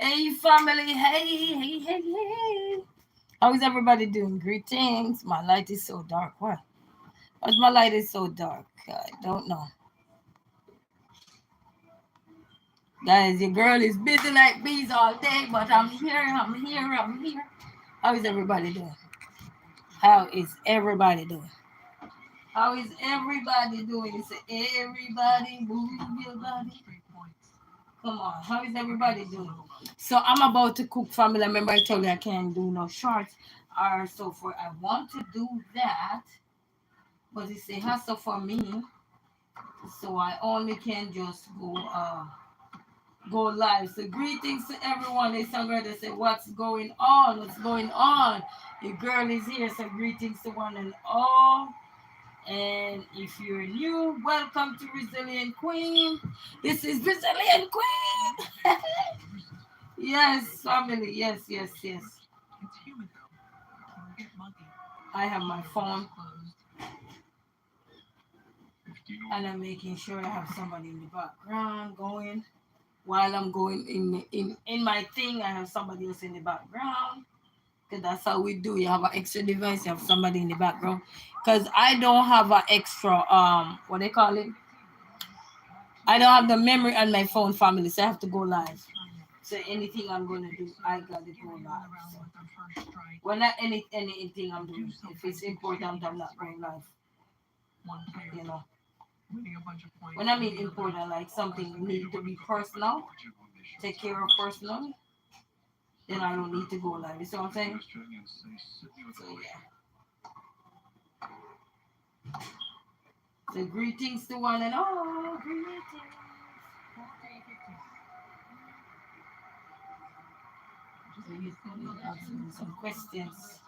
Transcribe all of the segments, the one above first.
Hey family, hey. How is everybody doing? Greetings. My light is so dark. What? Why's my light is so dark? I don't know. Guys, your girl is busy like bees all day, but I'm here. How is everybody doing? How is everybody doing? How is everybody doing? Say everybody move your body. Come on, how is everybody doing? So I'm about to cook, family. Remember I told you I can't do no shorts or so for I want to do that, but it's a hassle for me. So I only can just go live. So greetings to everyone. It's so good to say what's going on? What's going on? Your girl is here. So greetings to one and all. And if you're new, welcome to Resilient Queen. This is Resilient Queen. Yes, family. Yes. I have my phone and I'm making sure I have somebody in the background going. While I'm going in my thing, I have somebody else in the background. Because that's how we do. You have an extra device, you have somebody in the background. Because I don't have an extra what they call it? I don't have the memory on my phone, family, so I have to go live. So anything I'm gonna do, I gotta go live. So, well, not anything I'm doing. If it's important, I'm not going live. You know. When I mean important, like something need to be personal, take care of personally, then I don't need to go live. You see what I'm saying? So yeah. So greetings to one and all. Greetings. So you can ask me some questions.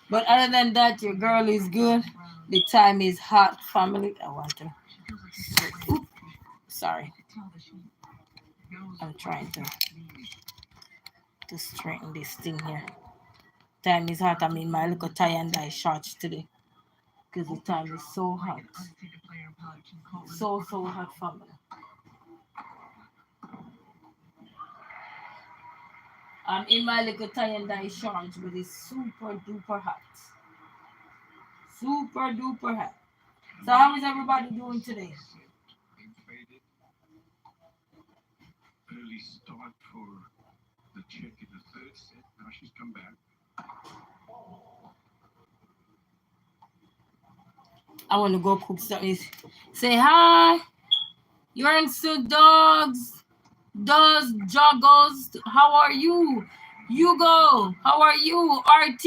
But other than that, your girl is good. The time is hot, family. I want to. Oop, sorry. I'm trying to straighten this thing here. Time is hot. I'm in my little tie and dye shorts today because the time is so hot. So hot, family. I'm in my little tie and dye shorts, but it's super duper hot. Super duper hot. So how is everybody doing today? Early start for the chick in the third set. Now she's come back. I want to go cook something. Say hi. You're into does joggles. How are you? Hugo, how are you? RT,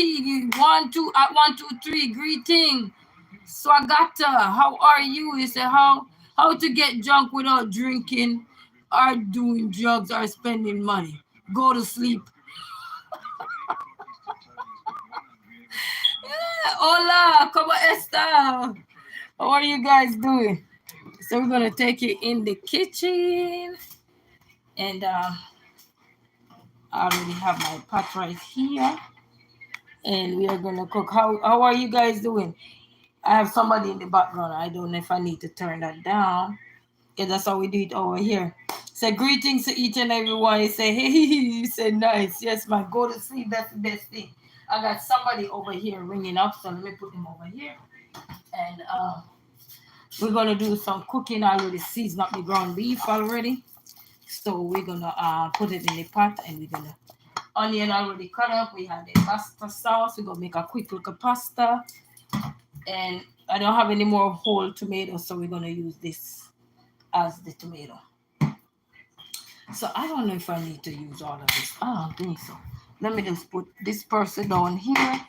1 2 greeting. Swagata, how are you? He said how to get drunk without drinking or doing drugs or spending money. Go to sleep. Hola, como esta? How are you guys doing? So we're gonna take it in the kitchen, and I already have my pot right here, and we are gonna cook. How are you guys doing? I have somebody in the background. I don't know if I need to turn that down. Because that's how we do it over here. Say greetings to each and every one. You say, hey, you say nice. Yes, man, go to sleep. That's the best thing. I got somebody over here ringing up, so let me put him over here. And we're gonna do some cooking. I already seasoned up the ground beef already. So we're gonna put it in the pot and we're gonna onion already cut up. We have the pasta sauce. We're gonna make a quick little pasta. And I don't have any more whole tomatoes, so we're gonna use this as the tomato. So I don't know if I need to use all of this. I don't think so. Let me just put this person down here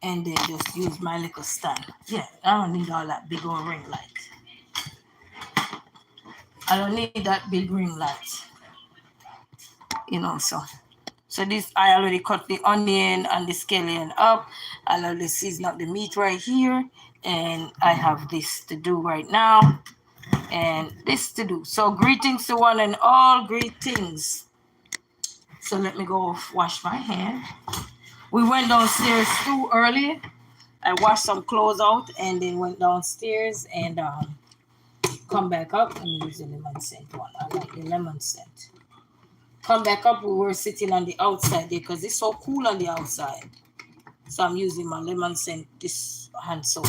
and then just use my little stand. Yeah, I don't need all that big old ring light. I don't need that big ring light. So this I already cut the onion and the scallion up. I already season up the meat right here. And I have this to do right now. And this to do. So greetings to one and all. Greetings. So let me go wash my hand. We went downstairs too early. I washed some clothes out and then went downstairs and come back up. Let me use the lemon scent one. I like the lemon scent. Come back up. We were sitting on the outside there because it's so cool on the outside. So I'm using my lemon scent, this hand soap.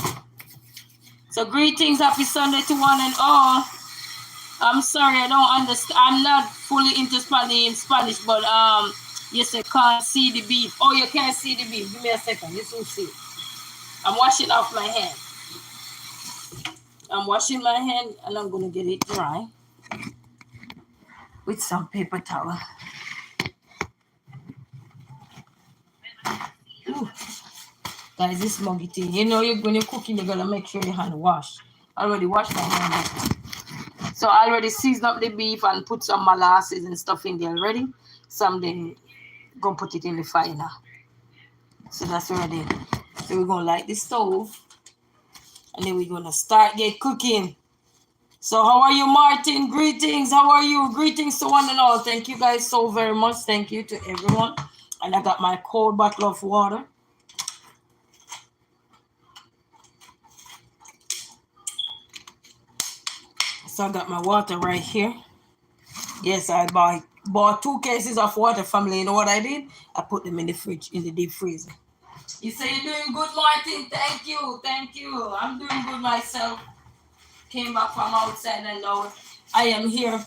So greetings, happy Sunday to one and all. I'm sorry, I don't understand. I'm not fully into Spanish, but yes, I can't see the beef. Oh, you can't see the beef. Give me a second. This will see. I'm washing off my hand. I'm washing my hand and I'm gonna get it dry with some paper towel. Ooh. Guys, this muggy thing. You know, when you're cooking, you're gonna make sure your hand wash. I already washed my hand. So I already seasoned up the beef and put some molasses and stuff in there already. So I'm then gonna put it in the fire now. So that's ready. So we're gonna light the stove and then we're gonna start get cooking. So how are you, Martin? Greetings. How are you? Greetings to one and all. Thank you guys so very much. Thank you to everyone. And I got my cold bottle of water. So I got my water right here. Yes, I bought 2 cases of water, family. You know what I did? I put them in the fridge, in the deep freezer. You say you're doing good, Martin. Thank you. Thank you. I'm doing good myself. Came back from outside and now I am here.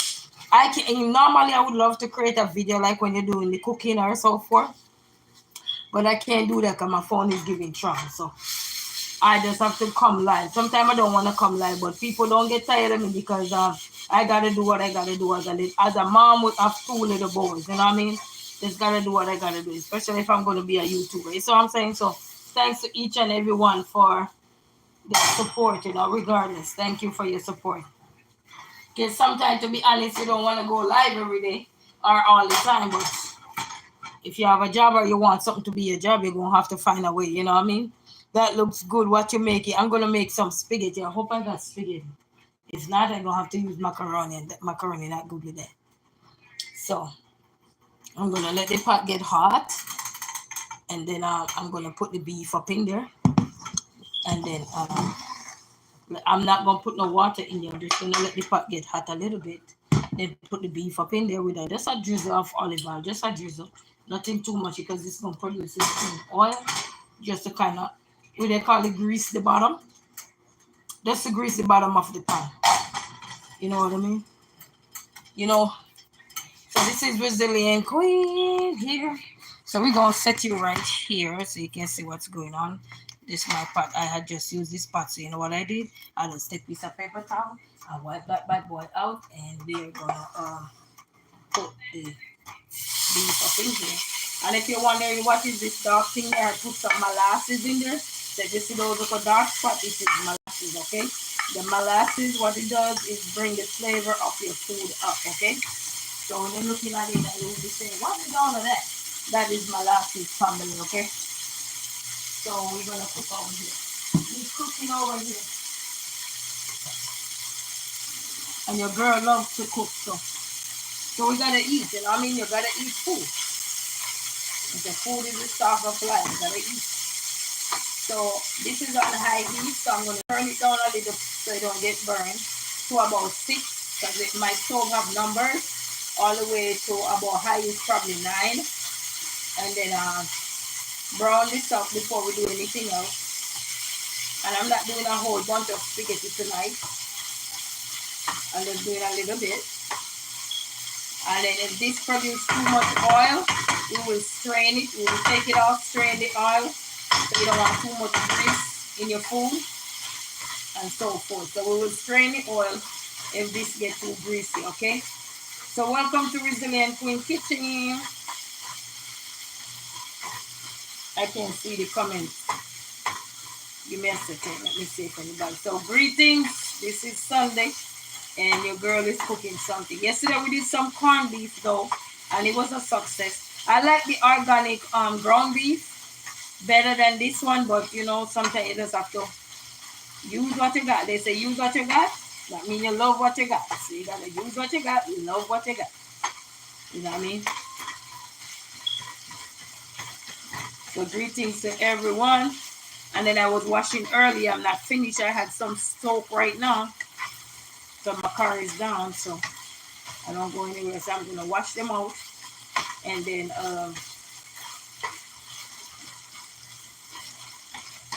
Normally I would love to create a video like when you're doing the cooking or so forth. But I can't do that because my phone is giving trouble. So I just have to come live. Sometimes I don't want to come live, but people don't get tired of me because I got to do what I got to do as a mom with have 2 little boys. You know what I mean? Just got to do what I got to do, especially if I'm going to be a YouTuber. You see what I'm saying? So thanks to each and every one for their support, you know, regardless. Thank you for your support. Because sometimes, to be honest, you don't want to go live every day or all the time, but if you have a job or you want something to be a job, you're going to have to find a way, you know what I mean? That looks good, what you're making. I'm going to make some spaghetti. I hope I got spaghetti. If not, I'm going to have to use macaroni, and that macaroni not good with that. So, I'm going to let the pot get hot, and then I'm going to put the beef up in there, and then I'm not going to put no water in there. I'm just going to let the pot get hot a little bit, then put the beef up in there with just a drizzle of olive oil, just a drizzle. Nothing too much because it's going to produce this oil, just to kind of, what they call it, grease the bottom. Just to grease the bottom of the pan. You know what I mean? You know, so this is Brazilian Queen here. So we're going to set you right here so you can see what's going on. This is my pot. I had just used this pot. So you know what I did? I just take a piece of paper towel. I wipe that bad boy out. And we're going to put the beef up in here. And if you're wondering what is this dark thing there, I put some molasses in there. So you see those little dark spots, this is molasses, okay? The molasses, what it does is bring the flavor of your food up, okay? So when you're looking at it, you will be saying, what is all of that? That is molasses, family, okay? So we're going to cook over here. We're cooking over here. And your girl loves to cook, so we got to eat, you know what I mean? You got to eat food. The food is the stuff of life. You got to eat. So this is on high heat, so I'm going to turn it down a little so it don't get burned to about 6, because my stove have numbers all the way to about highest probably 9. And then brown this up before we do anything else. And I'm not doing a whole bunch of spaghetti tonight. I'm just doing a little bit. And then if this produces too much oil, we will strain it. We will take it off, strain the oil. So you don't want too much grease in your food and so forth. So we will strain the oil if this gets too greasy, okay? So welcome to Resilient Queen Kitchen. I can see the comments. Give me a second. Let me see if anybody. So greetings. This is Sunday and your girl is cooking something. Yesterday we did some corned beef though, and it was a success. I like the organic ground beef better than this one, but you know, sometimes you just have to use what you got. They say use what you got. That means you love what you got. So you gotta use what you got, you love what you got. You know what I mean? So greetings to everyone. And then I was washing earlier. I'm not finished. I had some soap right now. So my car is down, so I don't go anywhere. So I'm gonna wash them out, and then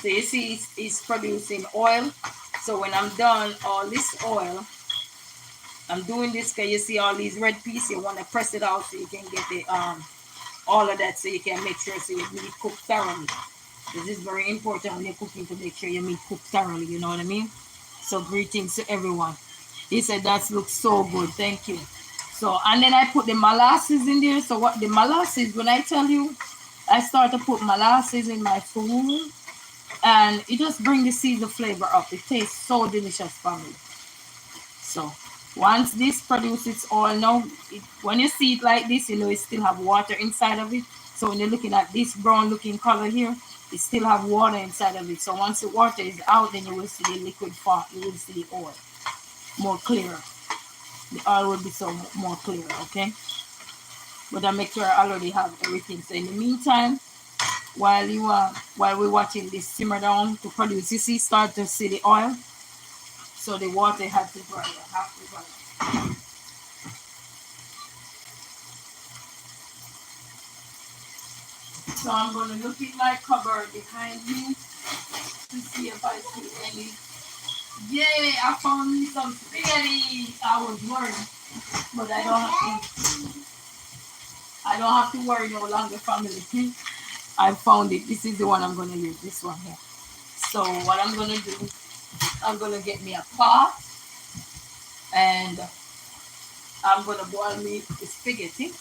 so you see it's producing oil. So when I'm done all this oil, I'm doing this because you see all these red pieces. You want to press it out so you can get the all of that, so you can make sure so your meat cook thoroughly. This is very important when you're cooking, to make sure your meat cook thoroughly. You know what I mean? So greetings to everyone. He said that looks so good. Thank you. So and then I put the molasses in there. So what the molasses? When I tell you, I start to put molasses in my food, and it just brings the season flavor up. It tastes so delicious for me. So once this produces its oil, now when you see it like this, you know it still have water inside of it. So when you're looking at this brown looking color here, it still have water inside of it. So once the water is out, then you will see the liquid form. You will see the oil more clearer. The oil will be so more clear. Okay. But I make sure I already have everything. So in the meantime, while we're watching this simmer down to produce, you see, start to see the oil. So the water has to boil. So I'm gonna look in my cupboard behind me to see if I see any. Yay! I found me some spaghetti. I was worried, but I don't have to worry no longer, family. I found it. This is the one I'm gonna use. This one here. So what I'm gonna do, I'm gonna get me a pot, and I'm gonna boil me the spaghetti.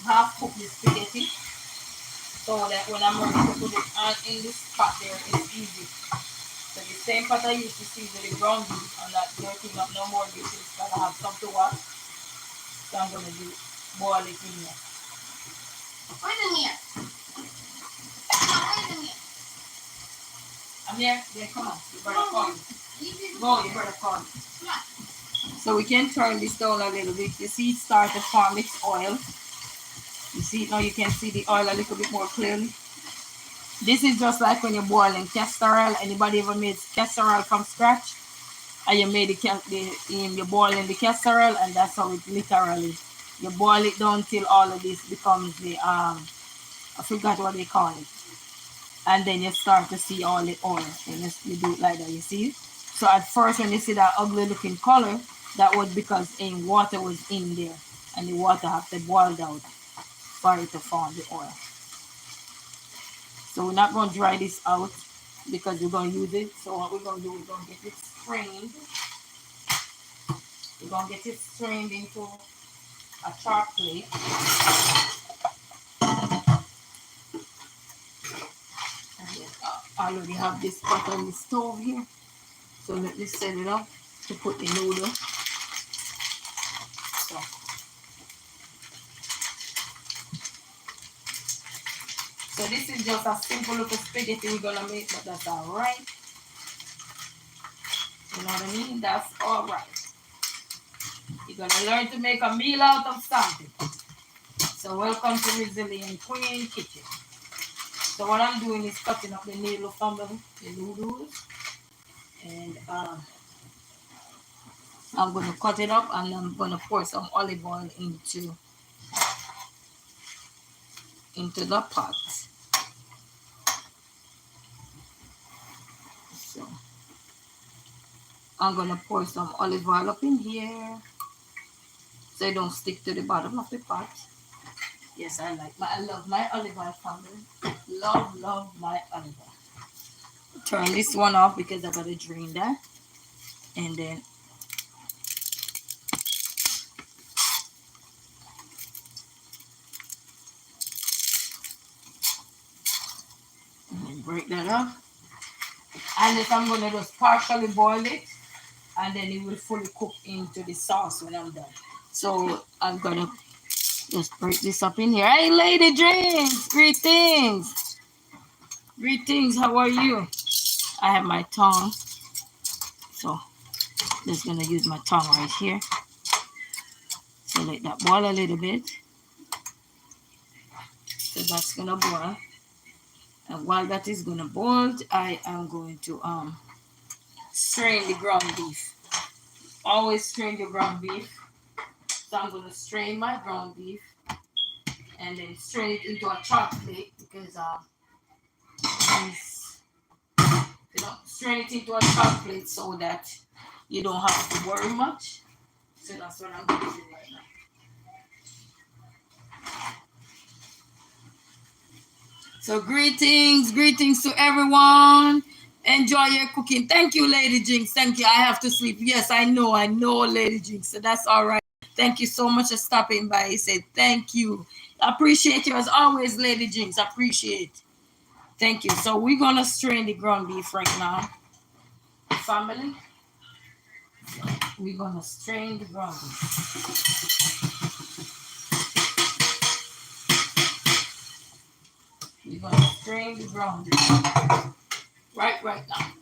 Half cook the spaghetti, so that when I'm ready to put it on in this pot there, it's easy. So the same pot I used to season the ground beef, I'm not dirtying up no more dishes, but I have some to wash. So I'm gonna do boil it in here. Where's the meat? Where's the meat? I'm here. Yeah, come on. You better call me. Go, you better call me. So we can turn this down a little bit. You see it start to form its oil. You see it now, you can see the oil a little bit more clearly. This is just like when you're boiling castor oil. Anybody ever made castor oil from scratch? And you made you're boiling the castor oil, and that's how it literally. You boil it down till all of this becomes the I forgot what they call it. And then you start to see all the oil. And you do it like that, you see? So at first when you see that ugly looking color, that was because water was in there. And the water have to boil down for it to form the oil. So we're not going to dry this out because we're going to use it. So what we're going to do, we're going to get it strained. We're going to get it strained into a chart plate. And then I already have this pot on the stove here. So let me set it up to put the noodle. So this is just a simple little spaghetti we're gonna make, but that's alright. You know what I mean? That's alright. You're gonna learn to make a meal out of something. So welcome to Resilient Queen Kitchen. So what I'm doing is cutting up the noodle from the noodles. And I'm gonna cut it up, and I'm gonna pour some olive oil into the pot. So I'm gonna pour some olive oil up in here so it don't stick to the bottom of the pot. Yes, I love my olive oil, family. Love my olive oil. Turn this one off because I gotta drain that. And then break that up. And then I'm gonna just partially boil it, and then it will fully cook into the sauce when I'm done. So I'm gonna just break this up in here. Hey, Lady Dreams, greetings. Greetings, how are you? I have my tongue, so just gonna use my tongue right here. So let that boil a little bit. So that's gonna boil. And while that is gonna boil, I am going to strain the ground beef. always strain your ground beef. So I'm gonna strain my ground beef and then strain it into a chop plate because strain it into a chop plate so that you don't have to worry much. So that's what I'm gonna do right now. So greetings to everyone. Enjoy your cooking. Thank you, Lady Jinx. Thank you. I have to sleep. Yes, I know, Lady Jinx. So that's all right. Thank you so much for stopping by. He said, thank you. Appreciate you as always, Lady Jinx. Appreciate. Thank you. So we're gonna strain the ground beef right now, family. We're gonna strain the ground beef. We're gonna strain the ground beef right now.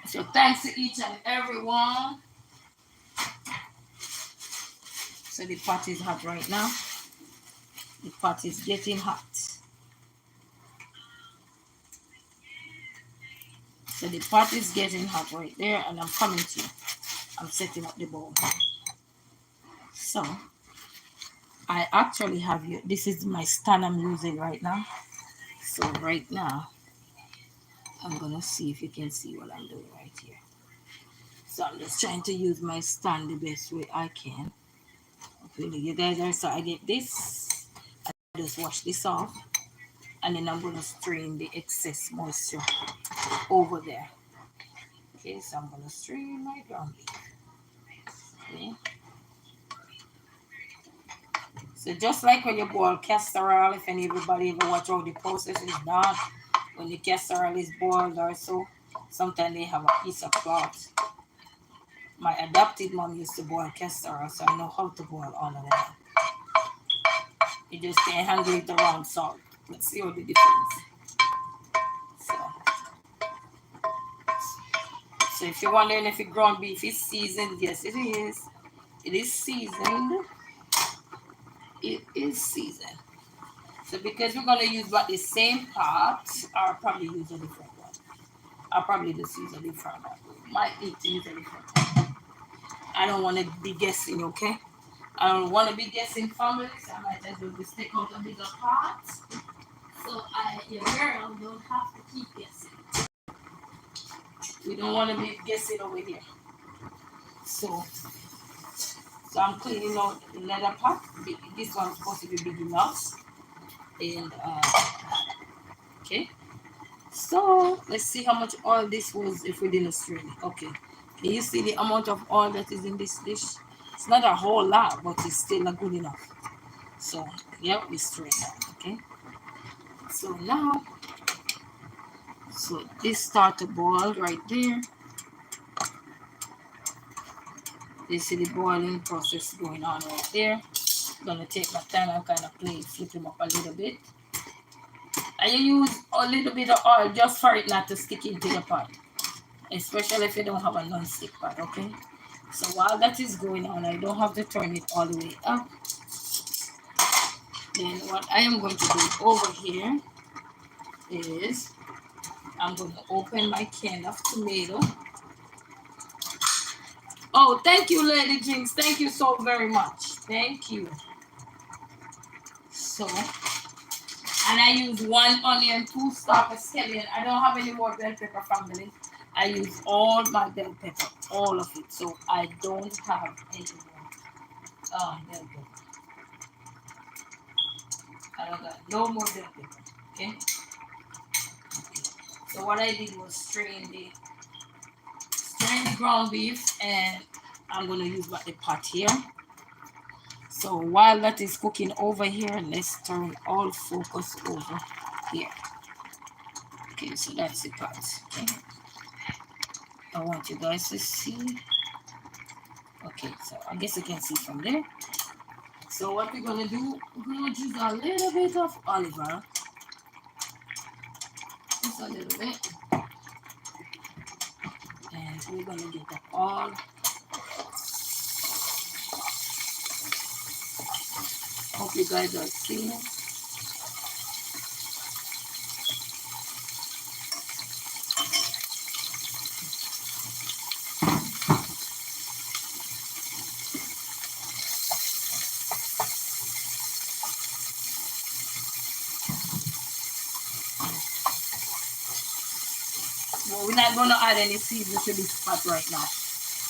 So thanks to each and every one. So the pot is hot right now. The pot is getting hot. So the pot is getting hot right there, and I'm coming to you. I'm setting up the bowl. So I actually have you. This is my stand I'm using right now. So right now, I'm gonna see if you can see what I'm doing right here. So I'm just trying to use my stand the best way I can. Okay, you guys are so I get this. I just wash this off, and then I'm gonna strain the excess moisture over there. Okay, so I'm gonna strain my ground beef. Okay. So just like when you boil castor oil, if everybody ever watch how the process is done, when the castor oil is boiled or so, sometimes they have a piece of cloth. My adopted mom used to boil castor oil, so I know how to boil all of that. You just can't handle it around salt. Let's see what the difference. So if you're wondering if the ground beef is seasoned, yes it is. It is seasoned. It is seasoned. So because we're gonna use about the same pot, I'll probably use a different one. I'll probably just use a different one. Might need to use a different one. I don't want to be guessing, okay? I don't want to be guessing families. I might as well just take out a bigger pot. So your girl don't have to keep guessing. We don't want to be guessing over here. So I'm cleaning out the leather pot. This one's supposed to be big enough. And okay. So let's see how much oil this was if we didn't strain it. Okay. Can you see the amount of oil that is in this dish? It's not a whole lot, but it's still not good enough. So yeah, we strain that. Okay. So now, so this start to boil right there. You see the boiling process going on right there. I'm gonna take my time and kind of flip him up a little bit. And you use a little bit of oil just for it not to stick into the pot, especially if you don't have a non-stick pot, okay? So while that is going on, I don't have to turn it all the way up. Then what I am going to do over here is I'm going to open my can of tomato. Oh, thank you, Lady Jinx. Thank you so very much. Thank you. So, and I use 1 onion, 2 stalk of scallion. I don't have any more bell pepper, family. I use all my bell pepper, all of it. So I don't have any more bell pepper. I don't got no more bell pepper. Okay. So what I did was strain the ground beef, and I'm gonna use the pot here. So while that is cooking over here, let's turn all focus over here. Okay, so that's the pot. Okay. I want you guys to see. Okay, so I guess you can see from there. So what we're gonna do, we're gonna use a little bit of olive oil. Just a little bit. And we're gonna get that all. Hope you guys are seeing it. we're not gonna add any seasoning to this pot right now.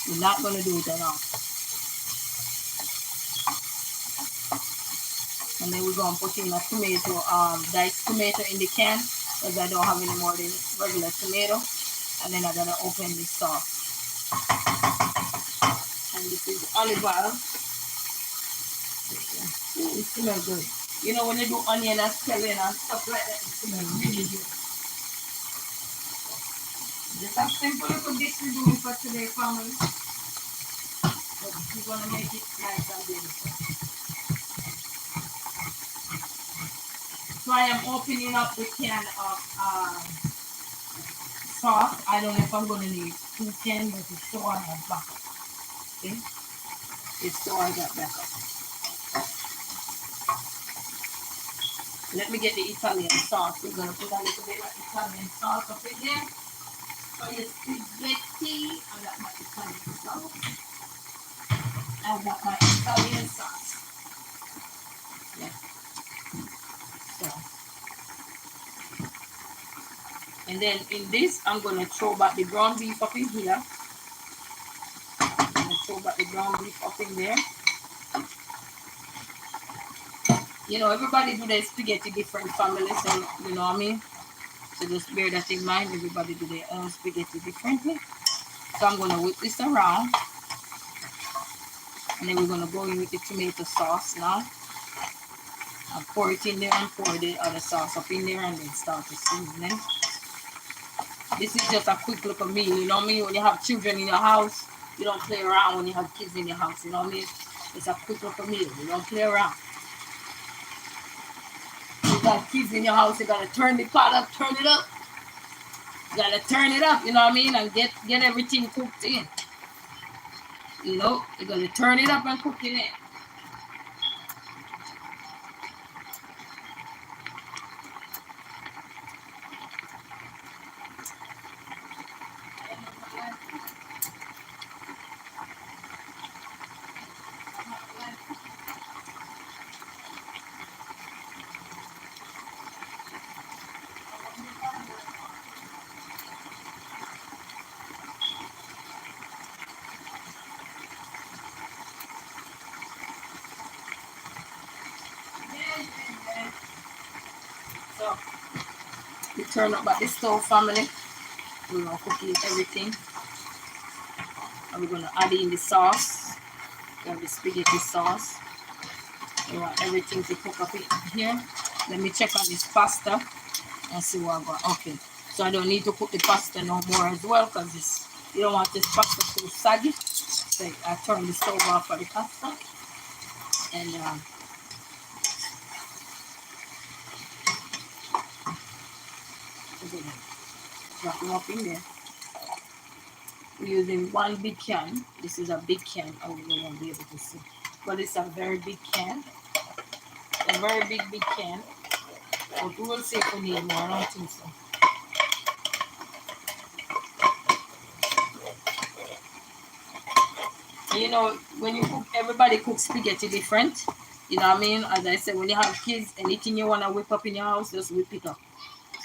We're not gonna do it at all. And then we're gonna put in a tomato, diced tomato in the can because I don't have any more than regular tomato. And then I'm gonna open the sauce. And this is olive oil. Ooh, it smells good. You know when you do onion and scallion and stuff like that, it smells really good. Just a simple little dish we're doing for today, family. But we're gonna make it nice and beautiful. So I am opening up the can of sauce. I don't know if I'm gonna need 2 cans, but it's so I have backup. Okay? It's so I got backup. Let me get the Italian sauce. We're gonna put a little bit of Italian sauce up in there. For your spaghetti, I got my Italian sauce. I got my Italian sauce. Yeah. So. And then in this, I'm gonna throw back the ground beef up in here. I'm gonna throw back the ground beef up in there. You know, everybody do their spaghetti different families, so you know what I mean? So just bear that in mind. Everybody do their own spaghetti differently. So I'm gonna whip this around. And then we're gonna go in with the tomato sauce now. And pour it in there and pour the other sauce up in there and then start the seasoning. This is just a quick little meal, you know what I mean? When you have children in your house, you don't play around when you have kids in your house, you know what I mean? It's a quick little meal, you don't play around. You got kids in your house, you gotta turn the pot up, turn it up. You gotta turn it up, you know what I mean? And get everything cooked in. You know, you gotta turn it up and cook it in. So, we turn up at the stove, family. We're gonna cook in everything. And we're gonna add in the sauce. We have the spaghetti sauce. We want everything to cook up in here. Let me check on this pasta and see what I got. Okay, so I don't need to cook the pasta no more as well because you don't want this pasta to soggy. So I turn the stove off for the pasta and drop them up in there. We're using one big can. This is a big can. Oh, you won't be able to see, but it's a very big can. A very big can. But we will see if we need more. I don't think so. You know, when you cook, everybody cooks spaghetti different. You know what I mean? As I said, when you have kids, anything you want to whip up in your house, just whip it up.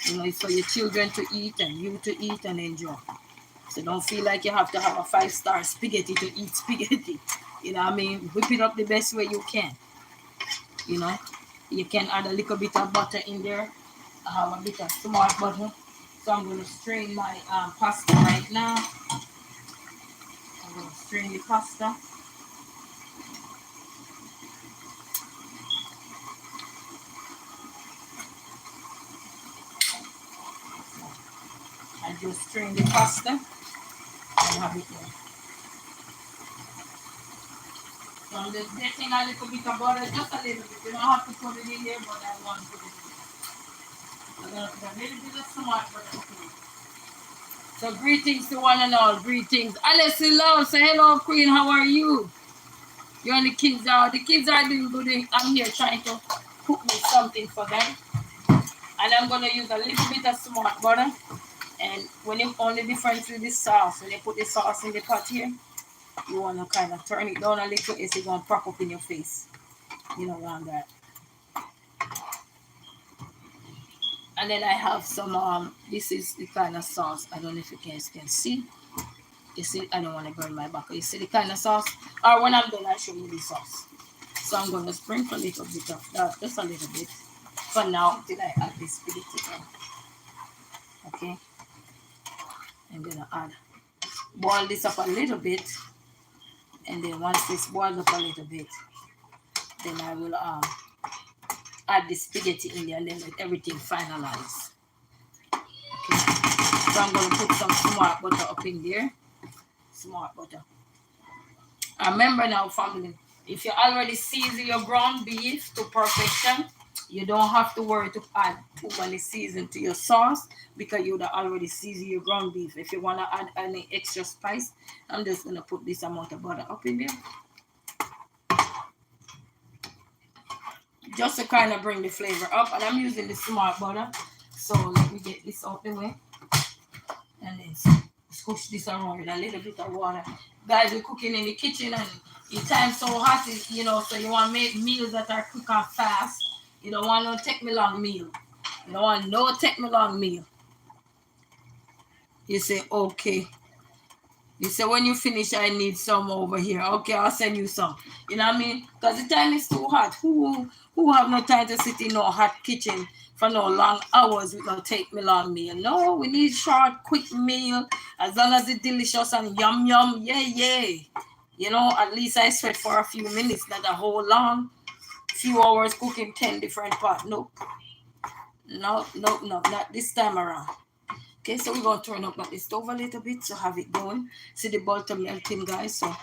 You know, it's for your children to eat and you to eat and enjoy. So don't feel like you have to have a 5-star spaghetti to eat spaghetti. You know what I mean? Whip it up the best way you can. You know, you can add a little bit of butter in there. I have a bit of smart butter. So I'm going to strain my pasta right now. I'm going to strain the pasta. I just strain the pasta and have it there. So I'm just getting a little bit of butter, just a little bit. You don't have to put it in there, but I want to put it in. I'm going to put a little bit of smart butter. So greetings to one and all. Greetings. Alice Love, say hello, Queen. How are you? You and the kids are. The kids are doing good. I'm here trying to cook me something for them. And I'm going to use a little bit of smart butter. And when you only difference with the sauce, when you put the sauce in the pot here, you want to kind of turn it down a little, it's going to prop up in your face. You don't want that. And then I have some this is the kind of sauce. I don't know if you guys can see. You see, I don't want to burn my back. You see the kind of sauce? Or when I'm done, I'll show you the sauce. So I'm gonna sprinkle a little bit of that, just a little bit for now till I add this spaghetti on. Okay. I'm gonna add boil this up a little bit, and then once this boils up a little bit, then I will add the spaghetti in there and then let everything finalize. Okay. So I'm gonna put some smart butter up in there. Smart butter. Remember now, family, if you already season your ground beef to perfection, you don't have to worry to add too many season to your sauce because you would already season your ground beef. If you want to add any extra spice, I'm just going to put this amount of butter up in there. Just to kind of bring the flavor up. And I'm using the smart butter. So let me get this out the way. And then squish this around with a little bit of water. Guys, we're cooking in the kitchen and the time so hot, you know, so you want to make meals that are quick and fast. You don't want no take me long meal. You don't want no take me long meal. You say, okay. You say, when you finish, I need some over here. Okay, I'll send you some. You know what I mean? Because the time is too hot. Who have no time to sit in no hot kitchen for no long hours with no take me long meal? No, we need short, quick meal. As long as it's delicious and yum, yum, yeah. You know, at least I sweat for a few minutes, not a whole long few hours cooking 10 different pots. Nope. No, not this time around. Okay, so we're going to turn up the stove a little bit to have it going. See the butter melting, guys, so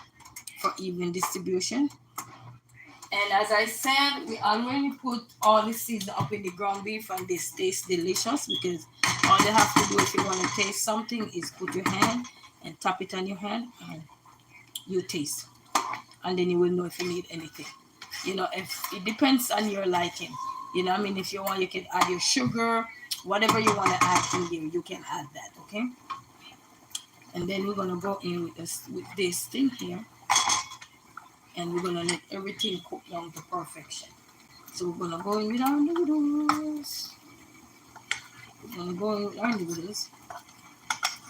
for even distribution. And as I said, we already put all the seasoning up in the ground beef and this tastes delicious because all you have to do if you want to taste something is put your hand and tap it on your hand and you taste. And then you will know if you need anything. You know, if it depends on your liking. You know, I mean, if you want, you can add your sugar, whatever you want to add in here, you can add that, okay? And then we're gonna go in with this thing here, and we're gonna let everything cook down to perfection. So we're gonna go in with our noodles. We're gonna go in with our noodles.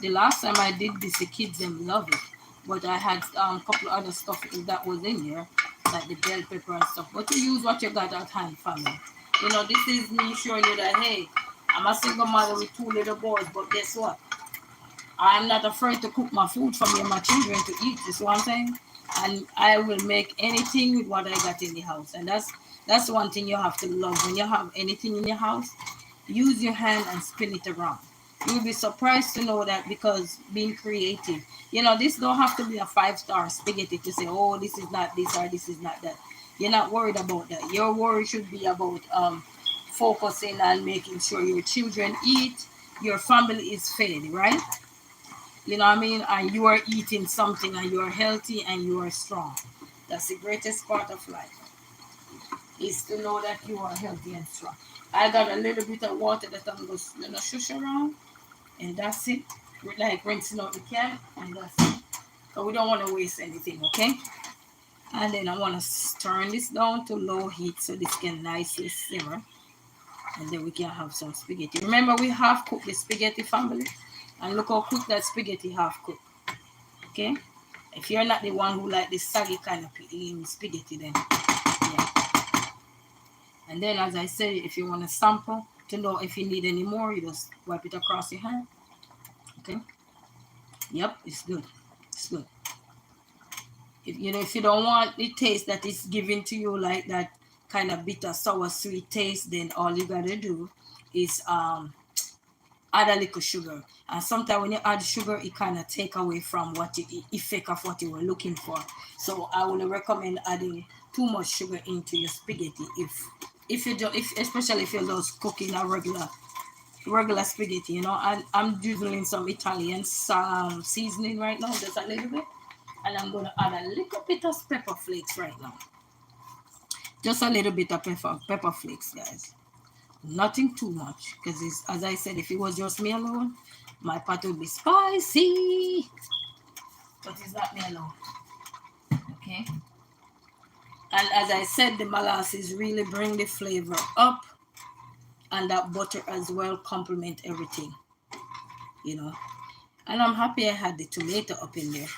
The last time I did this, the kids them love it, but I had a couple of other stuff that was in there, like the bell pepper and stuff. But you use what you got at hand, family. You know, this is me showing you that hey, I'm a single mother with 2 little boys, but guess what? I'm not afraid to cook my food for me and my children to eat. Is what I'm saying. And I will make anything with what I got in the house. And that's one thing you have to love. When you have anything in your house, use your hand and spin it around. You'll be surprised to know that because being creative, you know, this don't have to be a 5-star spaghetti to say, oh, this is not this or this is not that. You're not worried about that. Your worry should be about focusing on making sure your children eat, your family is fed, right? You know what I mean? And you are eating something and you are healthy and you are strong. That's the greatest part of life, is to know that you are healthy and strong. I got a little bit of water that I'm going to shush around, and that's it. Like rinsing out the can, and that's it. So we don't want to waste anything, okay? And then I want to turn this down to low heat so this can nicely simmer. And then we can have some spaghetti. Remember, we half cooked the spaghetti, family. And look how quick that spaghetti half cooked. Okay? If you're not the one who like the saggy kind of spaghetti, then yeah. And then, as I said, if you want to sample to know if you need any more, you just wipe it across your hand. Okay? Yep, it's good. It's good. If you don't want the taste that is given to you, like that kind of bitter, sour, sweet taste, then all you gotta do is add a little sugar. And sometimes when you add sugar, it kind of take away from what the effect of what you were looking for. So I would recommend adding too much sugar into your spaghetti if you do, if especially if you're just cooking a regular spaghetti. You know, I'm using some Italian seasoning right now, just a little bit, and I'm gonna add a little bit of pepper flakes right now. Just a little bit of pepper flakes, guys. Nothing too much, because as I said, if it was just me alone, my pot would be spicy. But it's not me alone. Okay. And as I said, the molasses really bring the flavor up and that butter as well complement everything, you know. And I'm happy I had the tomato up in there,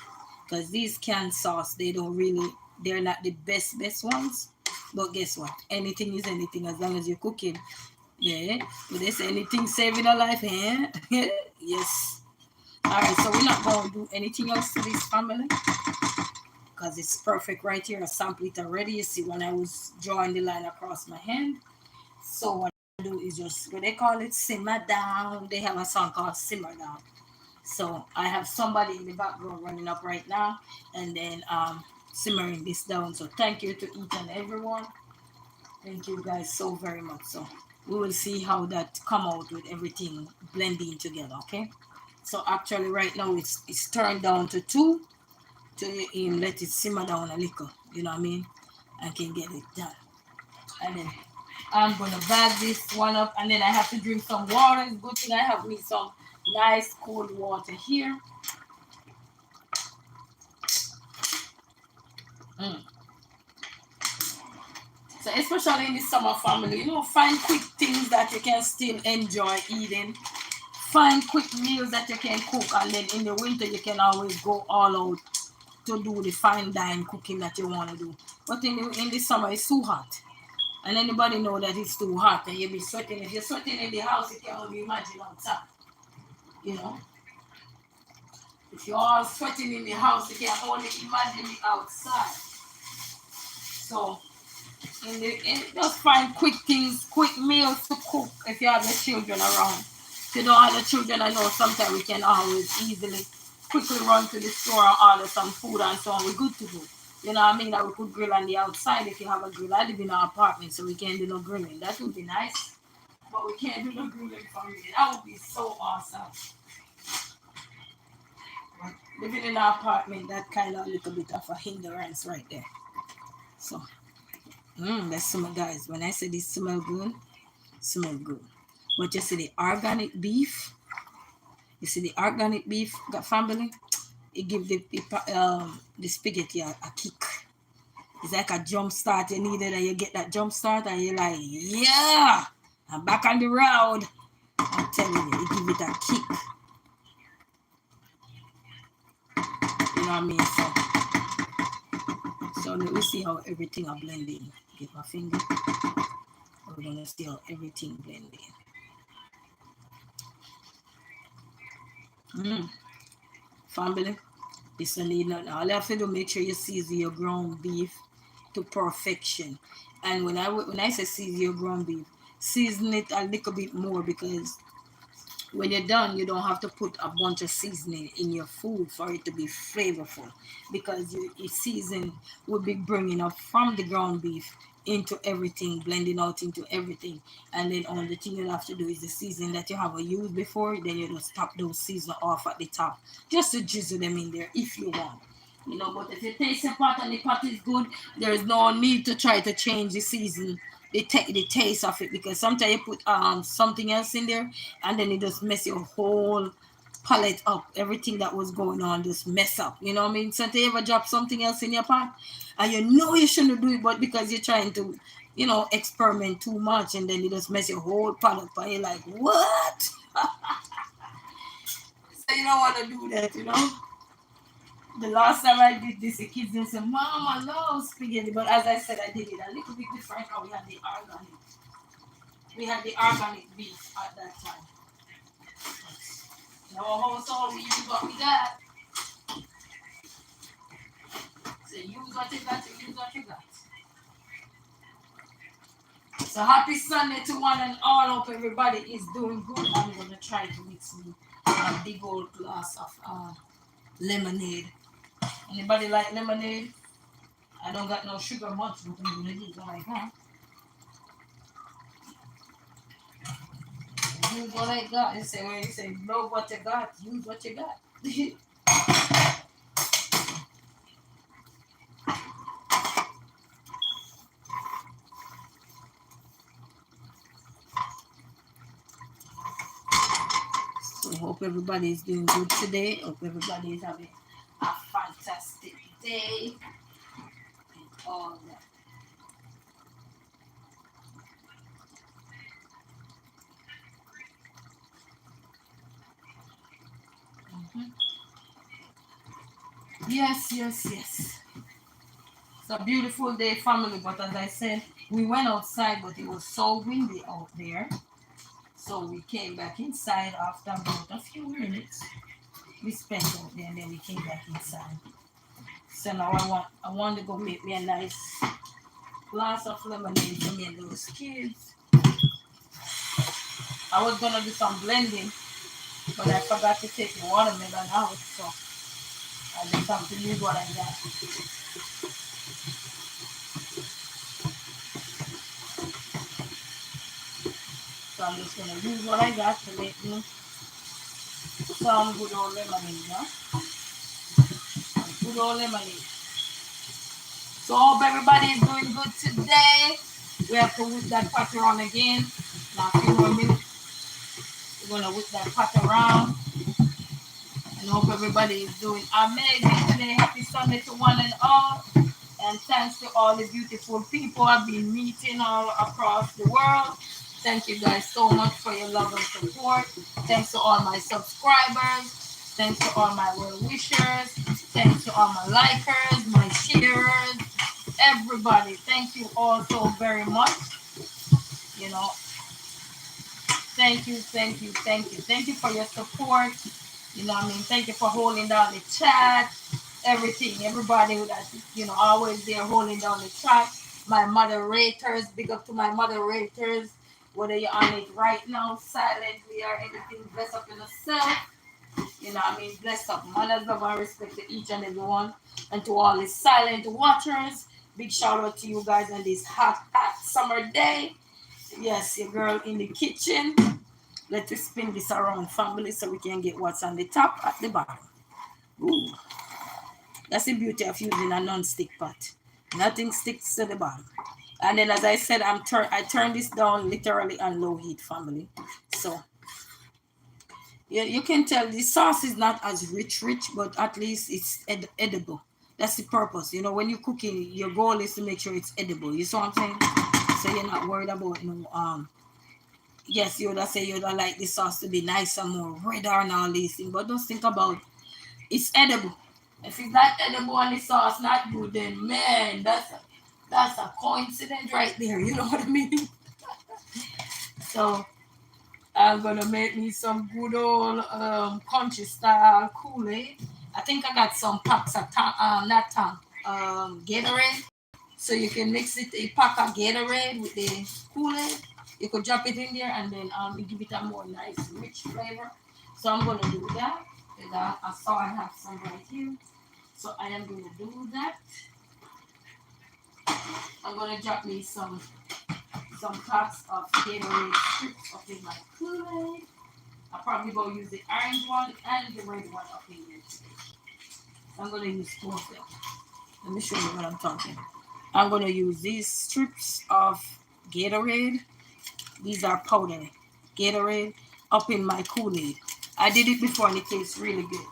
because these canned sauce, they're not the best ones. But guess what? Anything is anything as long as you're cooking. Yeah. But they say anything saving a life, eh? Yes. All right, so we're not going to do anything else to this family because it's perfect right here. I sampled it already. You see when I was drawing the line across my hand. So what I do is just, what they call it, simmer down. They have a song called Simmer Down. So I have somebody in the background running up right now, and then simmering this down. So thank you to each and everyone. Thank you guys so very much. So we will see how that come out with everything blending together. Okay. So actually right now it's turned down to 2 to let it simmer down a little. You know what I mean? I can get it done. And then I'm gonna bag this one up, and then I have to drink some water. It's good thing I have me some nice cold water here. Mm. So especially in the summer family, find quick things that you can still enjoy eating. Find quick meals that you can cook, and then in the winter you can always go all out to do the fine dine cooking that you want to do. But in the summer it's too hot. And anybody know that it's too hot and you'll be sweating. If you're sweating in the house, you can only imagine outside. You know? If you're all sweating in the house, you can only imagine it outside. So just find quick things, quick meals to cook if you have your children around. If you don't have the children, I know sometimes we can always easily quickly run to the store and order some food and so on. We're good to go. You know what I mean? That we could grill on the outside if you have a grill. I live in an apartment, so we can't do no grilling. That would be nice. But we can't do no grilling for me. That would be so awesome. But living in an apartment, that kind of a little bit of a hindrance right there. So, that's some guys. When I say this smell good, smell good. But you see the organic beef, family, it gives the spaghetti a kick. It's like a jump start. You need it and you get that jump start and you're like, yeah, I'm back on the road. I'm telling you, it give it a kick. You know what I mean? So let me see how everything are blending. Give my finger. We're gonna see how everything blending. Family, this one need nothing. All you have to do, make sure you season your ground beef to perfection. And when I say season your ground beef, season it a little bit more, because when you're done, you don't have to put a bunch of seasoning in your food for it to be flavorful, because your season will be bringing up from the ground beef into everything, blending out into everything. And then all the thing you have to do is the seasoning that you have used before, then you just top those seasoning off at the top, just to drizzle them in there if you want. But if you taste the pot and the pot is good, there is no need to try to change the season, the taste of it, because sometimes you put something else in there and then it just mess your whole palate up. Everything that was going on just mess up. You know what I mean? So if you ever drop something else in your pot and you shouldn't do it, but because you're trying to, experiment too much, and then you just mess your whole palate up and you're like, what? So you don't want to do that. The last time I did this, the kids didn't say, Mama, no spaghetti. But as I said, I did it a little bit different. How we had the organic. We had the organic beef at that time. In our household, we use what we got. So use what you got, use what you got. So happy Sunday to one and all. Hope everybody is doing good. I'm going to try to mix me a big old glass of lemonade. Anybody like lemonade? I don't got no sugar much, but I'm going to use like that. Use what I got. When you say blow what you got, use what you got. So hope everybody is doing good today. Hope everybody is having a fantastic day. And all that. Yes, yes, yes. It's a beautiful day, family. But as I said, we went outside, but it was so windy out there. So we came back inside after about a few minutes. We spent out there and then we came back inside. So now I want to go make me a nice glass of lemonade for me and those kids. I was gonna do some blending, but I forgot to take the watermelon out, so I just have to use what I got. So I'm just gonna use what I got to make me some good old lemonade, you know? Good old lemonade. So hope everybody is doing good today. We have to whip that pot around again. Now a few more minutes. We're gonna whip that pot around. And hope everybody is doing amazing today. Happy Sunday to one and all. And thanks to all the beautiful people I've been meeting all across the world. Thank you guys so much for your love and support. Thanks to all my subscribers. Thanks to all my well wishers. Thanks to all my likers, my sharers, everybody. Thank you all so very much. You know, thank you, thank you, thank you. Thank you for your support. You know what I mean? Thank you for holding down the chat, everything. Everybody that, always there holding down the chat. My moderators, big up to my moderators. Whether you're on it right now, silently or anything, bless up in yourself. You know what I mean? Bless up. Manners, love, and respect to each and every one. And to all the silent watchers, big shout out to you guys on this hot, hot summer day. Yes, your girl in the kitchen. Let us spin this around, family, so we can get what's on the top at the bottom. Ooh, that's the beauty of using a non-stick pot. Nothing sticks to the bottom. And then, as I said, I turn this down literally on low heat, family. So you can tell the sauce is not as rich, but at least it's edible. That's the purpose. You know, when you're cooking, your goal is to make sure it's edible. You see what I'm saying? So you're not worried about yes, you would say you'd like the sauce to be nice and more redder and all these things, but just think about it's edible. If it's not edible and the sauce not good, then man, that's a coincidence right there. You know what I mean? So I'm gonna make me some good old country style Kool-Aid. I think I got some packs of not tang, Gatorade. So you can mix it a pack of Gatorade with the Kool-Aid. You could drop it in there and then give it a more nice rich flavor. So I'm gonna do that. And I saw I have some right here. So I am gonna do that. I'm gonna drop me some packs of Gatorade strips up in my Kool-Aid. I probably gonna use the orange one and the red one up in here today. So I'm gonna use two of them. Let me show you what I'm talking. I'm gonna use these strips of Gatorade. These are powder Gatorade up in my Kool-Aid. I did it before and it tastes really good.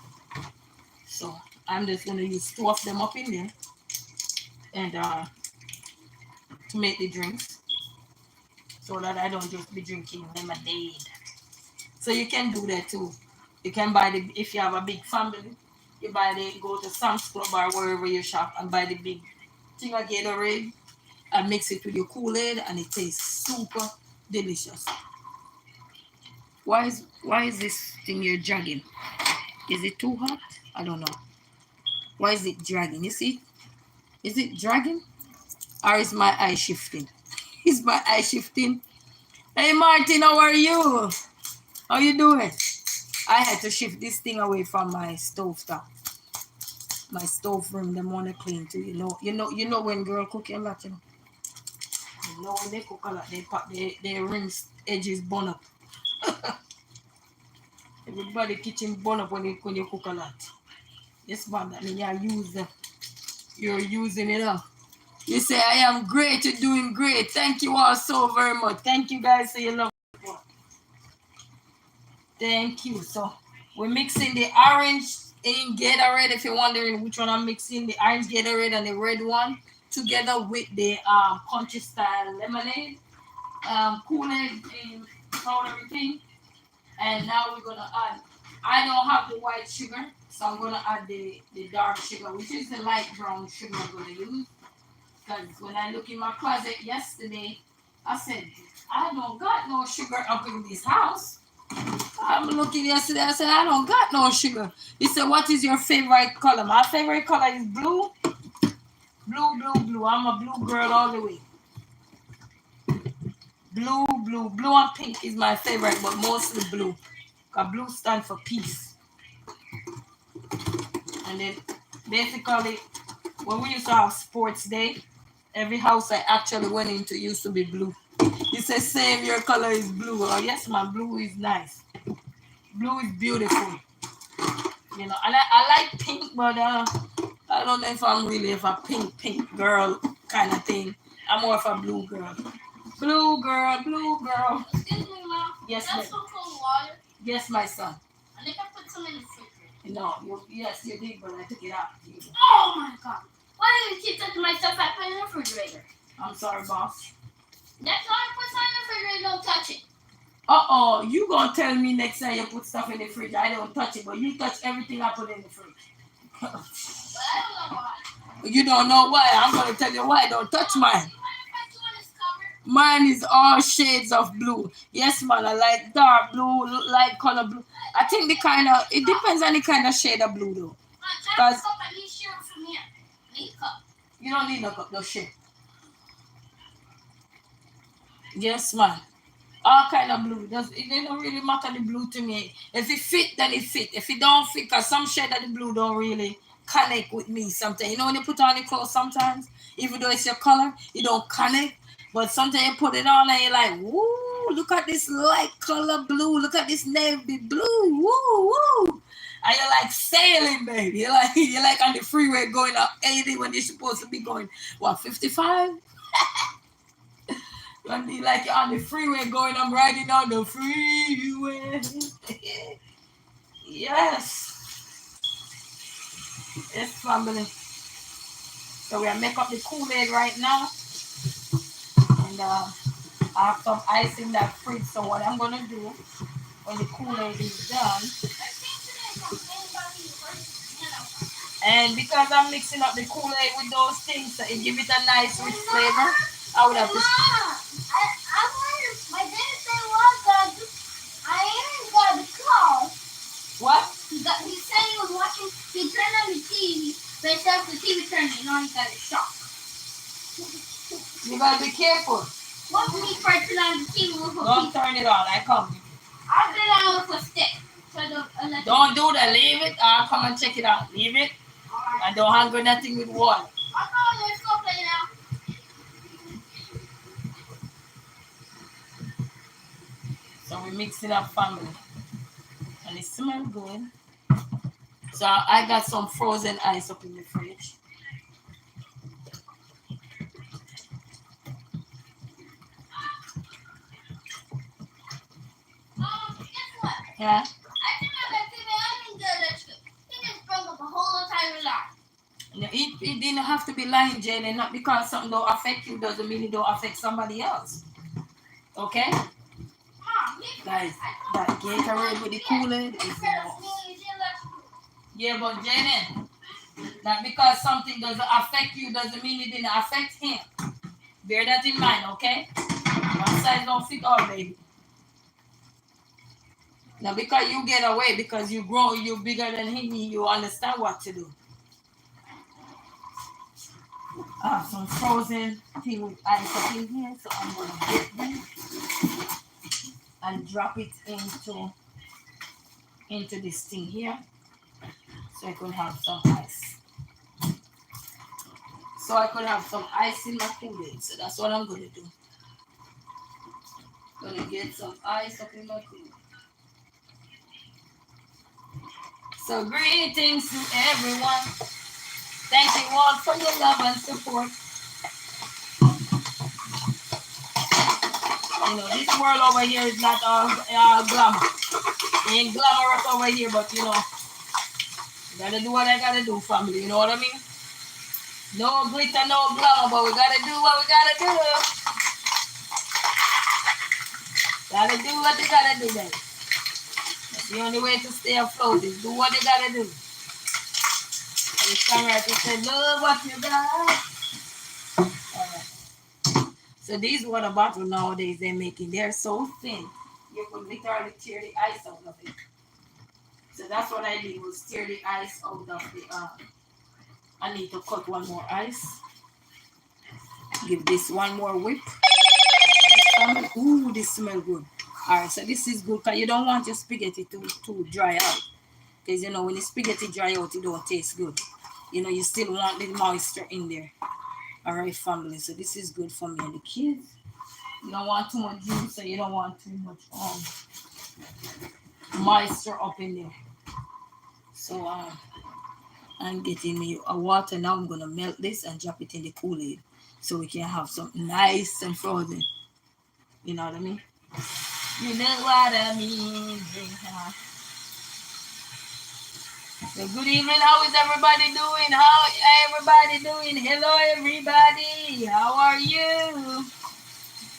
So I'm just gonna use two of them up in there and to make the drinks so that I don't just be drinking lemonade. So you can do that too. You can buy if you have a big family, you go to Sam's Club or wherever you shop and buy the big thing of Gatorade and mix it with your Kool-Aid and it tastes super delicious. Why is this thing here dragging? Is it too hot? I don't know. Why is it dragging? You see? Is it dragging? Or is my eye shifting? Is my eye shifting? Hey Martin, how are you? How you doing? I had to shift this thing away from my stove top. My stove room, them wanna clean too. You know when girl cooking a lot, You know when they cook a lot, they rinse edges burn up. Everybody kitchen burn up when you cook a lot. Yes, man, that means you're using it up. You say I am great, you're doing great. Thank you all so very much. Thank you guys for your love. Thank you. So we're mixing the orange in Gatorade. If you're wondering which one I'm mixing, the orange Gatorade and the red one together with the country style lemonade, Kool-Aid in powder thing. And now we're gonna add I don't have the white sugar, so I'm gonna add the dark sugar, which is the light brown sugar I'm gonna use. Because when I look in my closet yesterday, I said, I don't got no sugar up in this house. I'm looking yesterday, I said, I don't got no sugar. He said, what is your favorite color? My favorite color is blue. Blue, blue, blue. I'm a blue girl all the way. Blue, blue, blue and pink is my favorite, but mostly blue. Because blue stands for peace. And then basically, when we used to have sports day, every house I actually went into used to be blue. He says, same, your color is blue. Oh, yes, man, blue is nice. Blue is beautiful. You know, I like pink, but I don't know if I'm really a pink girl kind of thing. I'm more of a blue girl. Blue girl, blue girl. Excuse me, Mom. Yes, That's some cold water. Yes, my son. I think I put some in the refrigerator. No, yes, you did, but I took it out. Oh my God! Why do you keep touching my stuff I put in the refrigerator? I'm sorry, boss. That's why I put something in the refrigerator. Don't touch it. You gonna tell me next time you put stuff in the fridge, I don't touch it, but you touch everything I put in the fridge. But I don't know why. You don't know why. I'm gonna tell you why. Don't touch mine. Mine is all shades of blue. Yes, man, I like dark blue, light color blue. I think it depends on the kind of shade of blue though. Because I need syrup from here. I need a cup. You don't need no cup, no shit. Yes, man. All kind of blue. It don't really matter the blue to me. If it fit, then it fit. If it don't fit, because some shade of the blue don't really connect with me sometimes. You know when you put on the clothes sometimes, even though it's your color, it don't connect. But sometimes you put it on and you're like, woo, look at this light color blue. Look at this navy blue. Woo, woo. And you're like sailing, baby. You're like on the freeway going up 80 when you're supposed to be going, 55? When you like you're on the freeway going, I'm riding on the freeway. Yes. Yes, family. So we'll make up the Kool-Aid right now. And I have some ice in that fridge. So what I'm gonna do when the Kool-Aid is done, and because I'm mixing up the Kool-Aid with those things, so it give it a nice rich flavor, I would have to. I wanted my dad said I even got the call. What? He said he was watching. He turned on the TV, but instead of the TV turning, he got a shock. You gotta be careful. What me first turn on the TV with a Don't turn it on. I come. I'll turn it on with a stick. So don't do that. Leave it. I'll come and check it out. Leave it. Right. And don't hang nothing with water. Let's go play now. So we mix it up, family. And it smells good. So I got some frozen ice up in the fridge. Guess what? Yeah. I think I got TV. He just broke up a whole entire lot. It didn't have to be lying, Jane, and not because something don't affect you doesn't mean it don't affect somebody else. Okay? Mom, Guys, that Gatorade with the Kool-Aid is yeah, but Jane, not because something doesn't affect you doesn't mean it didn't affect him. Bear that in mind, okay? One size don't fit all, baby. Now, because you get away, because you grow, you're bigger than him, you understand what to do. I have some frozen thing with ice up in here, so I'm going to get them and drop it into this thing here, so I could have some ice. So I could have some ice in my Kool-Aid. So that's what I'm going to do. Going to get some ice up in my Kool-Aid. So greetings to everyone. Thank you all for your love and support. You know, this world over here is not all glamour. It ain't glamorous over here, but you know, gotta do what I gotta do, family. You know what I mean? No glitter, no glamour, but we gotta do what we gotta do. Gotta do what we gotta do, baby. The only way to stay afloat is do what you gotta do. And the songwriter said, love what you got. Alright. So these water bottles nowadays they're making, they're so thin. You could literally tear the ice out of it. So that's what I did, was tear the ice out of the I need to cut one more ice. Give this one more whip. Ooh, this smells good. Alright, so this is good because you don't want your spaghetti to dry out. Because you know when the spaghetti dry out, it don't taste good. You know, you still want the moisture in there. Alright, family. So this is good for me and the kids. You don't want too much juice, so you don't want too much moisture up in there. So I'm getting me a water now. I'm gonna melt this and drop it in the Kool-Aid so we can have something nice and frozen. You know what I mean? You know what I mean. So good evening. How is everybody doing? How everybody doing? Hello everybody. How are you?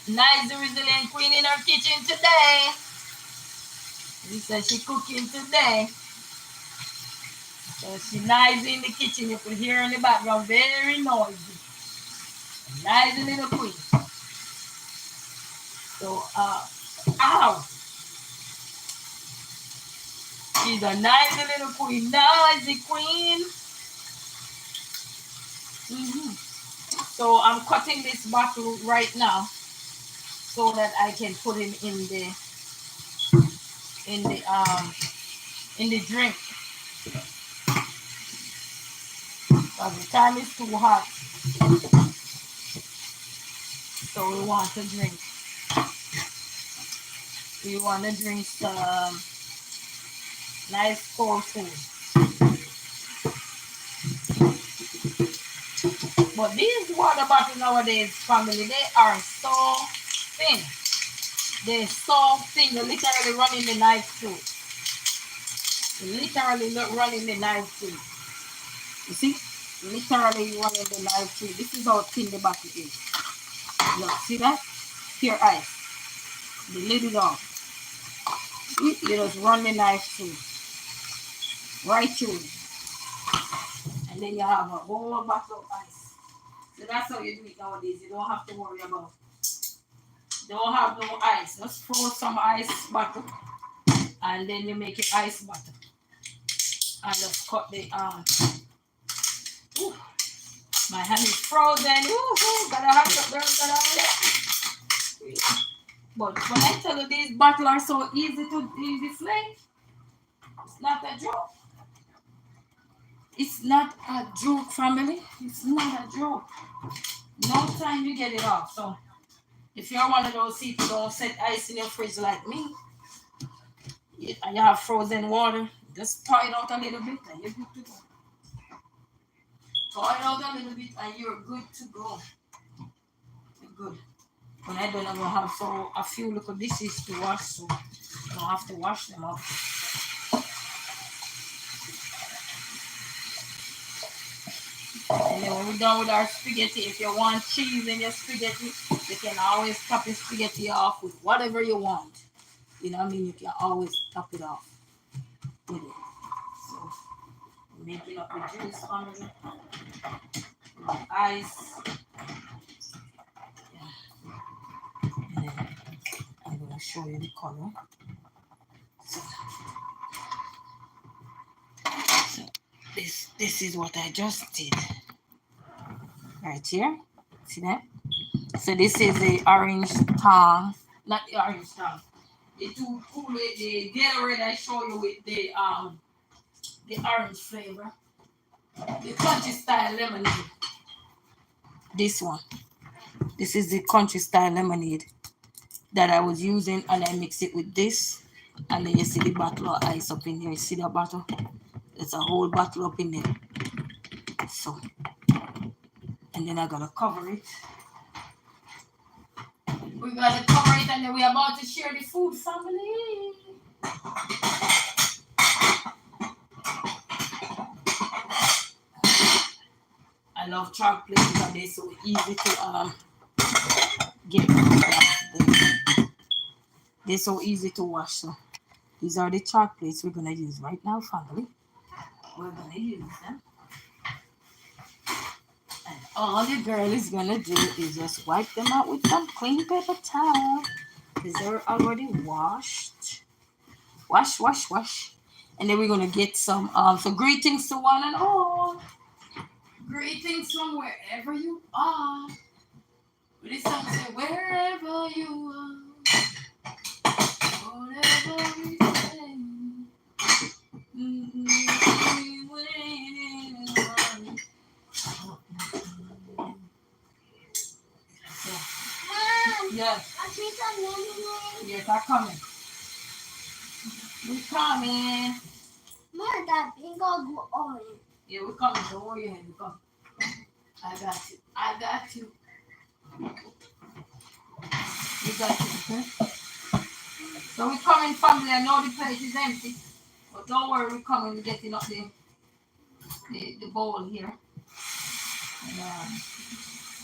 Nice resilient queen in her kitchen today. She said she cooking today. So she nice in the kitchen. You could hear in the background, very noisy. Nice little queen. So ow. She's a nice little queen. Noisy queen. So I'm cutting this bottle right now so that I can put him in the drink. Because the time is too hot. So we want to drink. We want to drink some nice cold food. But these water bottles nowadays, family, they are so thin. They're so thin. You're literally running the knife through. You're literally running the knife through. You see? Literally running the knife through. This is how thin the bottle is. Look, see that? Pure ice. The lid is off. See? You just run the knife through. Right through. And then you have a whole bottle of ice. So that's how you do it nowadays. You don't have to worry about. Don't have no ice. Just throw some ice bottle. And then you make it ice bottle. And just cut the ooh, my hand is frozen. Gotta have to burn that. But when I tell you these bottles are so easy to deflate, it's not a joke. It's not a joke, family. It's not a joke. No time you get it off. So if you're one of those people don't set ice in your fridge like me, and you have frozen water, just thaw it out a little bit and you're good to go. Thaw it out a little bit and you're good to go. You're good. When I don't have a few little dishes to wash, so I don't have to wash them up. And then when we're done with our spaghetti, if you want cheese in your spaghetti, you can always top your spaghetti off with whatever you want. You know what I mean? You can always top it off with it. So, we're making up the juice on it. Ice. And then I'm going to show you the color. So this is what I just did. Right here. See that? So this is the orange tongue. Not the orange tongue. The two Kool-Aid, the Gatorade I show you with the orange flavor. The country style lemonade. This one. This is the country style lemonade that I was using, and I mix it with this. And then you see the bottle of ice up in here. You see that bottle? It's a whole bottle up in there. So, and then I gotta cover it. We gotta cover it, and then we're about to share the food, family. I love chalk plates because they're so easy to get. They're so easy to wash. So These are the chalk plates we're gonna use right now, family. We're gonna use them. And all your girl is gonna do is just wipe them out with some clean paper towel. Because they're already washed. Wash, wash, wash. And then we're gonna get some so greetings to one and all. Greetings from wherever you are. This song say wherever you are. Whatever we say. We waiting on. Mom, Yes, I see some lemonade. yes, I'm coming. We coming. Mom, that pink or orange. Yeah, we coming. Don't worry, we coming. I got you. I got you. We got you, okay? So we coming, family. I know the place is empty, but don't worry, we coming. We're getting up the bowl here. And,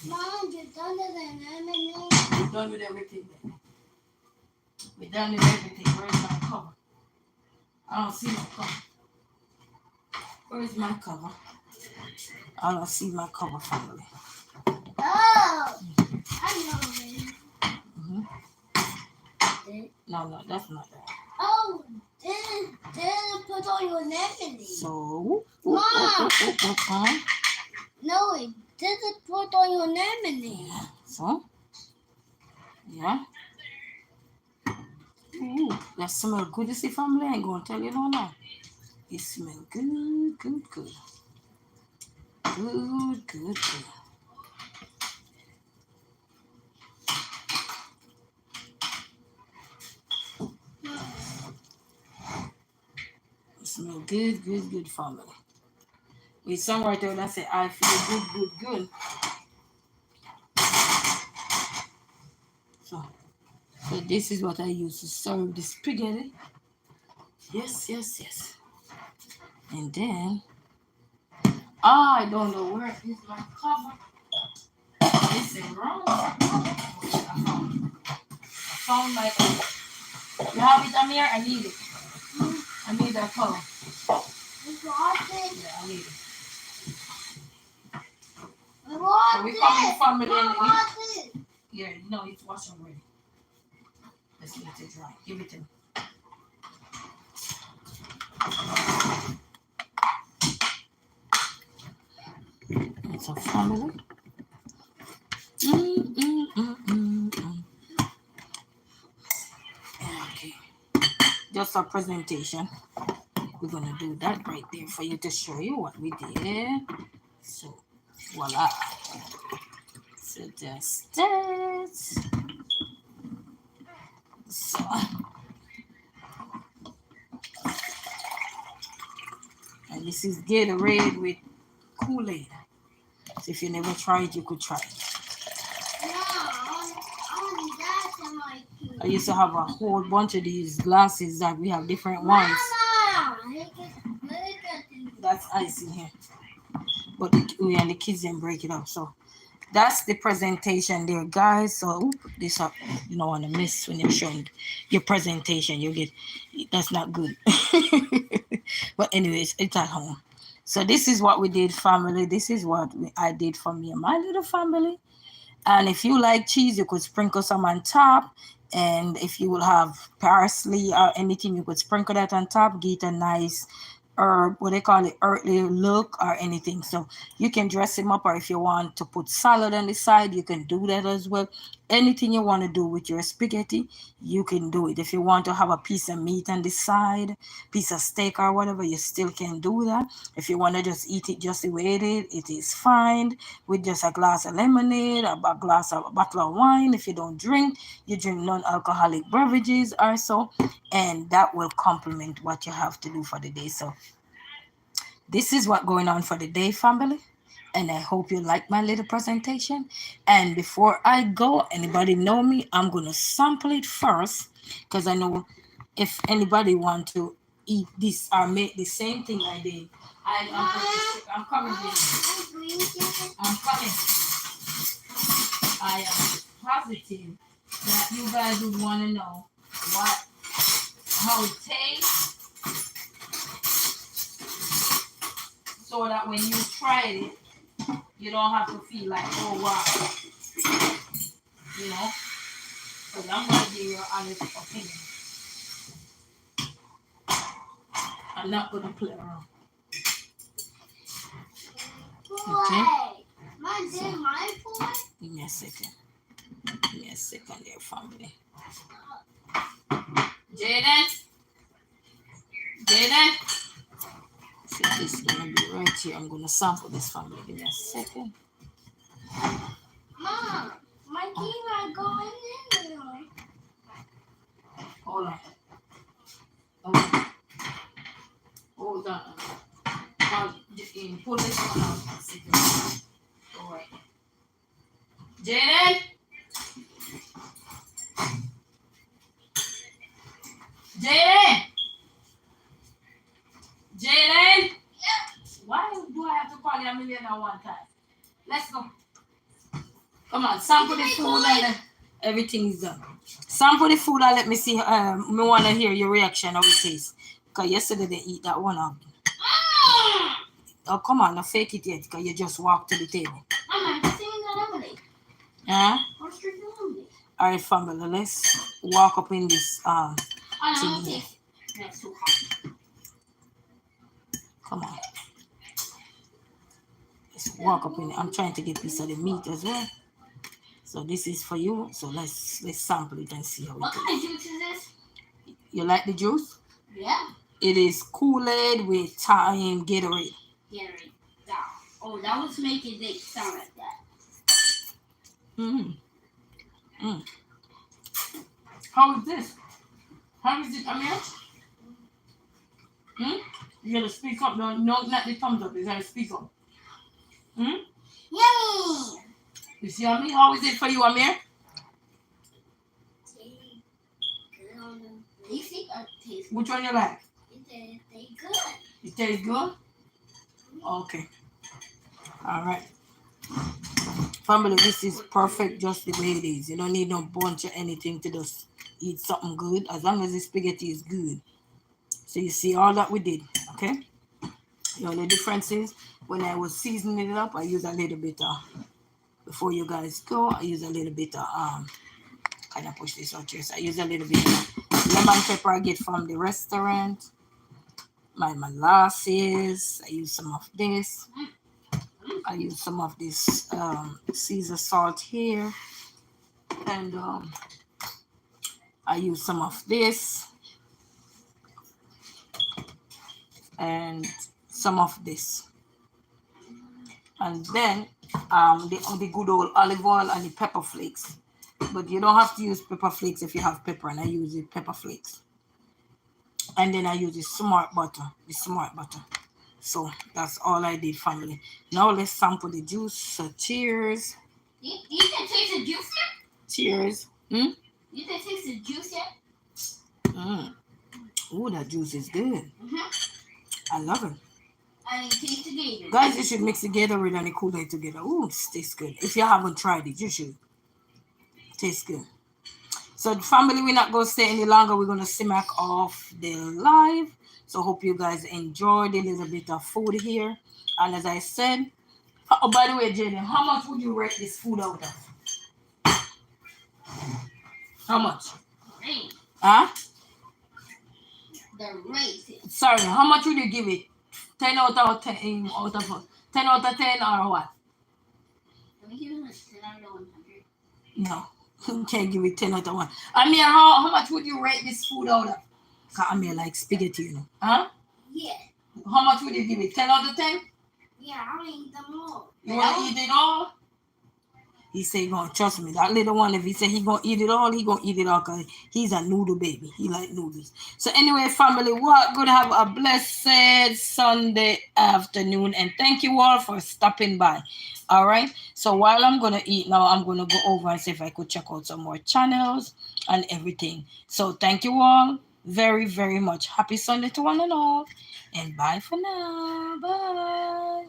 Mom, you're done with the lemonade. we're done with everything then. We're done with everything. Where's my cover? I don't see my cover. Where's my cover? I don't see my cover, family. Oh, I know it. Mm-hmm. No, that's not that. Oh, didn't put on your lemonade. So, Mom. No, it didn't put on your lemonade. So, yeah. Ooh, that smell good, you see, family. I ain't gonna tell you no now. It smell good, good, good. Good, good, good. It smell good, good, good, family. With some right there that say, I feel good, good, good. So this is what I use to serve the spaghetti. Yes, yes, yes. And then, I don't know where is my cover. This is wrong. I found my cover. You have it, Amir? I need it. I need that cover. We got it. Yeah, I need it. We got So we come in family We and got it. yeah, no, it's washed already. Let's let it dry. Give it to me. It's a family. Okay. Just a presentation. We're gonna do that right there for you to show you what we did. So voila. So just that. So and this is Gatorade with Kool-Aid. So if you never tried, you could try it. No, only that's in my tea. I used to have a whole bunch of these glasses that we have different ones. Mama, let it get in. That's ice in here. But we and the kids didn't break it up. So that's the presentation there, guys. So this up you don't want to miss when you're showing your presentation. You get that's not good. But anyways, it's at home. So this is what we did, family. This is what I did for me and my little family. And if you like cheese, you could sprinkle some on top. And if you will have parsley or anything, you could sprinkle that on top, get a nice herb, what they call it, earthly look or anything. So you can dress him up, or if you want to put salad on the side, you can do that as well. Anything you want to do with your spaghetti, you can do it. If you want to have a piece of meat on the side, piece of steak or whatever, you still can do that. If you want to just eat it just the way it is fine with just a glass of lemonade, a bottle of wine. If you don't drink, you drink non-alcoholic beverages or so, and that will complement what you have to do for the day. So this is what going on for the day, family. And I hope you like my little presentation. And before I go, anybody know me, I'm going to sample it first, because I know if anybody want to eat this or make the same thing I did. I'm coming. I'm coming. I am positive that you guys would want to know what how it tastes, so that when you try it, you don't have to feel like, oh wow, you know. Because I'm gonna give you an honest opinion. I'm not gonna play around. Okay. My dad, my boy. Give me a second. Give me a second there, family. Jaden? Jaden? See, this is gonna be right here. I'm gonna sample this, family. Give me a second. Mom, my key not going in there. Hold on. Okay. Hold on. Pull this one out. All right. Jaden? Jaden? Jaden? Why do I have to call you a million at one time? Let's go. Come on, sample the food and everything is done. Sample the food and let me see. Me want to hear your reaction, how it tastes. Because yesterday they eat that one up. Oh, come on, not fake it yet, because you just walked to the table. I'm not seeing the lemonade. Yeah? What's the lemonade? All right, family, let's walk up in this. I don't TV. taste it. That's too hot. Come on. Let's walk up in it. I'm trying to get a piece of the meat as well. So this is for you. So let's sample it and see how What it kind of juice is this? is. You like the juice? Yeah. It is Kool-Aid with Gatorade. Gatorade. Down. Oh, that was making it sound like that. How is this? How is it, Amir? You gotta speak up. No, not the thumbs up. You gotta speak up. Yummy! You see Amir? How is it for you, Amir? Which one you like? It tastes good. It tastes good? Okay. All right. Family, this is perfect just the way it is. You don't need no bunch of anything to just eat something good. As long as the spaghetti is good. So you see all that we did, okay? You know the difference is when I was seasoning it up, I use a little bit of, before you guys go, I use a little bit of, kind of push this out here. So I use a little bit of lemon pepper I get from the restaurant. My molasses, I use some of this. I use some of this Caesar salt here. And I use some of this. And some of this. And then the good old olive oil and the pepper flakes. But you don't have to use pepper flakes if you have pepper, and I use the pepper flakes. And then I use the smart butter. So that's all I did, family. Now let's sample the juice. So cheers. You can taste the juice yet? Cheers. You can taste the juice yet? Oh, that juice is good. I love it. And you taste the Gatorade. Guys, you should mix the Gatorade and the Kool-Aid together. Ooh, it tastes good. If you haven't tried it, you should. Tastes good. So the family, we're not going to stay any longer. We're going to smack off the live. So hope you guys enjoyed a little bit of food here. And as I said, oh, by the way, Jaden, how much would you rate this food out of? How much? Great. Huh? The raisin. Sorry, how much would you give it? 10 out of 10 out of 10 out of 10 or what? Let me give it a 10 out of 100. No, you can't give it 10 out of 1. Amir, how much would you rate this food out of? Because Amir like spaghetti, you know. Huh? Yeah. How much would you give it? 10 out of 10? Yeah, I'll eat them all. You want to eat it all? He said, "Gonna trust me." That little one, if he said he gonna eat it all, he gonna eat it all because he's a noodle baby. He like noodles. So anyway, family, we're gonna have a blessed Sunday afternoon, and thank you all for stopping by. All right. So while I'm gonna eat now, I'm gonna go over and see if I could check out some more channels and everything. So thank you all very, very much. Happy Sunday to one and all, and bye for now. Bye.